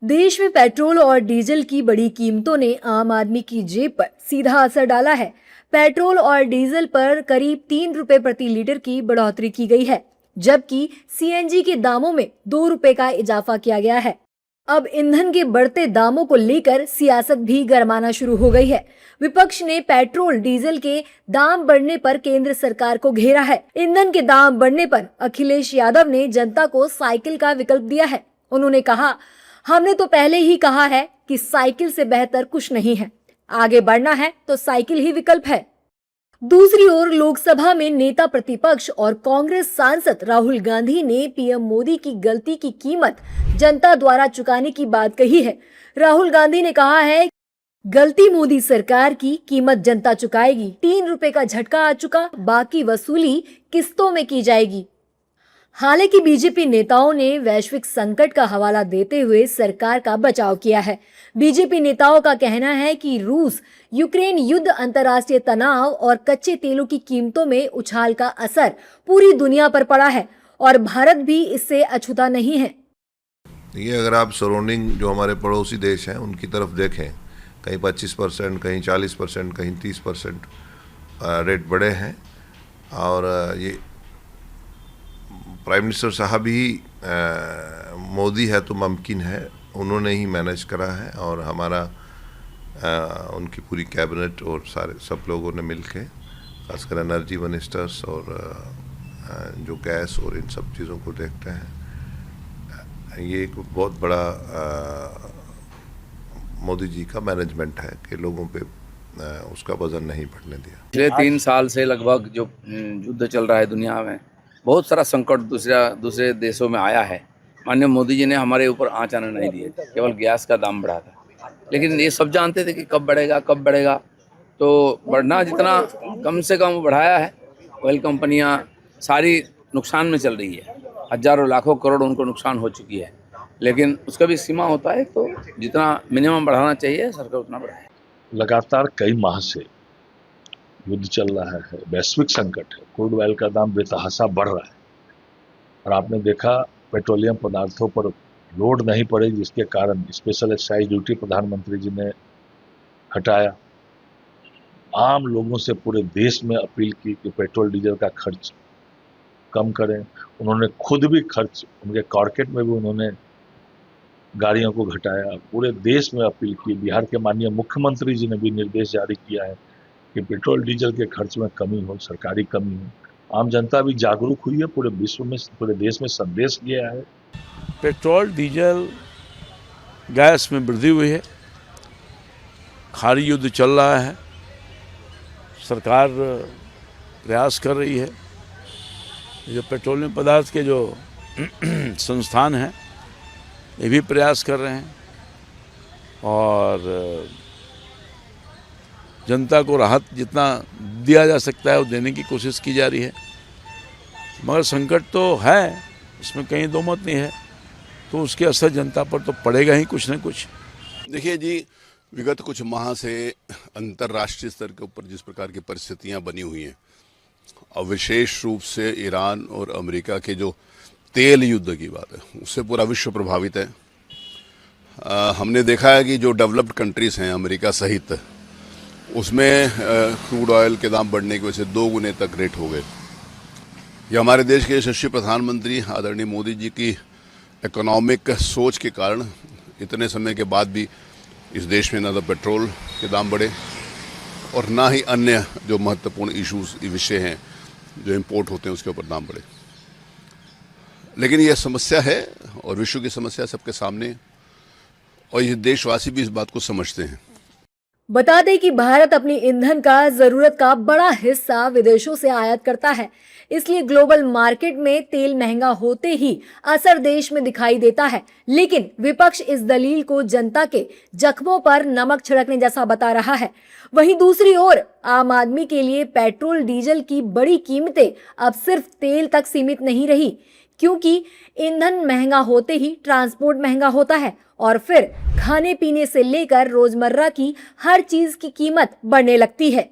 देश में पेट्रोल और डीजल की बड़ी कीमतों ने आम आदमी की जेब पर सीधा असर डाला है। पेट्रोल और डीजल पर करीब 3 रुपए प्रति लीटर की बढ़ोतरी की गई है, जबकि सीएनजी के दामों में 2 रुपए का इजाफा किया गया है। अब ईंधन के बढ़ते दामों को लेकर सियासत भी गरमाना शुरू हो गई है। विपक्ष ने पेट्रोल डीजल के दाम बढ़ने पर केंद्र सरकार को घेरा है। ईंधन के दाम बढ़ने पर अखिलेश यादव ने जनता को साइकिल का विकल्प दिया है। उन्होंने कहा, हमने तो पहले ही कहा है कि साइकिल से बेहतर कुछ नहीं है, आगे बढ़ना है तो साइकिल ही विकल्प है। दूसरी ओर लोकसभा में नेता प्रतिपक्ष और कांग्रेस सांसद राहुल गांधी ने पीएम मोदी की गलती की कीमत जनता द्वारा चुकाने की बात कही है। राहुल गांधी ने कहा है, गलती मोदी सरकार की, कीमत जनता चुकाएगी। 3 रुपए का झटका आ चुका, बाकी वसूली किस्तों में की जाएगी। हालांकि बीजेपी नेताओं ने वैश्विक संकट का हवाला देते हुए सरकार का बचाव किया है। बीजेपी नेताओं का कहना है कि रूस यूक्रेन युद्ध, अंतर्राष्ट्रीय तनाव और कच्चे तेलों की कीमतों में उछाल का असर पूरी दुनिया पर पड़ा है और भारत भी इससे अछूता नहीं है। ये अगर आप सराउंडिंग जो हमारे पड़ोसी देश हैं उनकी तरफ देखें, कहीं 25%, कहीं 40%, कहीं 30% रेट बढ़े हैं। और ये प्राइम मिनिस्टर साहब ही मोदी है तो मुमकिन है, उन्होंने ही मैनेज करा है। और हमारा उनकी पूरी कैबिनेट और सब लोगों ने मिलके, खासकर एनर्जी मिनिस्टर्स और जो गैस और इन सब चीज़ों को देखते हैं, ये एक बहुत बड़ा मोदी जी का मैनेजमेंट है कि लोगों पे उसका वजन नहीं बढ़ने दिया। पिछले 3 साल से लगभग जो युद्ध चल रहा है दुनिया में, बहुत सारा संकट दूसरे देशों में आया है। माननीय मोदी जी ने हमारे ऊपर आँच आने नहीं दिए, केवल गैस का दाम बढ़ा था। लेकिन ये सब जानते थे कि कब बढ़ेगा, तो बढ़ना जितना कम से कम बढ़ाया है। ऑयल कंपनियां सारी नुकसान में चल रही है, हजारों लाखों करोड़ उनको नुकसान हो चुकी है। लेकिन उसका भी सीमा होता है, तो जितना मिनिमम बढ़ाना चाहिए सरकार उतना बढ़ाए। लगातार कई माह से युद्ध चल रहा है, वैश्विक संकट है, क्रूड ऑयल का दाम बेतहाशा बढ़ रहा है और आपने देखा पेट्रोलियम पदार्थों पर लोड नहीं पड़े, जिसके कारण स्पेशल एक्साइज ड्यूटी प्रधानमंत्री जी ने हटाया। आम लोगों से पूरे देश में अपील की कि पेट्रोल डीजल का खर्च कम करें। उन्होंने खुद भी खर्च, उनके कॉर्केट में भी उन्होंने गाड़ियों को घटाया। पूरे देश में अपील की। बिहार के माननीय मुख्यमंत्री जी ने भी निर्देश जारी किया है कि पेट्रोल डीजल के खर्च में कमी हो, सरकारी कमी हो। आम जनता भी जागरूक हुई है, पूरे विश्व में, पूरे देश में संदेश गया है। पेट्रोल, डीजल, गैस में वृद्धि हुई है। खाड़ी युद्ध चल रहा है, सरकार प्रयास कर रही है। जो पेट्रोलियम पदार्थ के जो संस्थान हैं ये भी प्रयास कर रहे हैं और जनता को राहत जितना दिया जा सकता है वो देने की कोशिश की जा रही है। मगर संकट तो है, इसमें कहीं दो मत नहीं है, तो उसके असर जनता पर तो पड़ेगा ही कुछ न कुछ। देखिए जी, विगत कुछ माह से अंतर्राष्ट्रीय स्तर के ऊपर जिस प्रकार की परिस्थितियां बनी हुई हैं, और विशेष रूप से ईरान और अमेरिका के जो तेल युद्ध की बात है, उससे पूरा विश्व प्रभावित है। हमने देखा है कि जो डेवलप्ड कंट्रीज़ हैं अमेरिका सहित, उसमें क्रूड ऑयल के दाम बढ़ने की वजह से 2 गुने तक रेट हो गए। ये हमारे देश के यशस्वी प्रधानमंत्री आदरणीय मोदी जी की इकोनॉमिक सोच के कारण इतने समय के बाद भी इस देश में ना तो पेट्रोल के दाम बढ़े और ना ही अन्य जो महत्वपूर्ण इश्यूज, विषय हैं जो इंपोर्ट होते हैं, उसके ऊपर दाम बढ़े। लेकिन यह समस्या है और विश्व की समस्या सबके सामने है और ये देशवासी भी इस बात को समझते हैं। बता दें कि भारत अपनी ईंधन का जरूरत का बड़ा हिस्सा विदेशों से आयात करता है, इसलिए ग्लोबल मार्केट में तेल महंगा होते ही असर देश में दिखाई देता है। लेकिन विपक्ष इस दलील को जनता के जख्मों पर नमक छिड़कने जैसा बता रहा है। वहीं दूसरी ओर आम आदमी के लिए पेट्रोल डीजल की बड़ी कीमतें अब सिर्फ तेल तक सीमित नहीं रही, क्योंकि ईंधन महंगा होते ही ट्रांसपोर्ट महंगा होता है और फिर खाने पीने से लेकर रोजमर्रा की हर चीज की कीमत बढ़ने लगती है।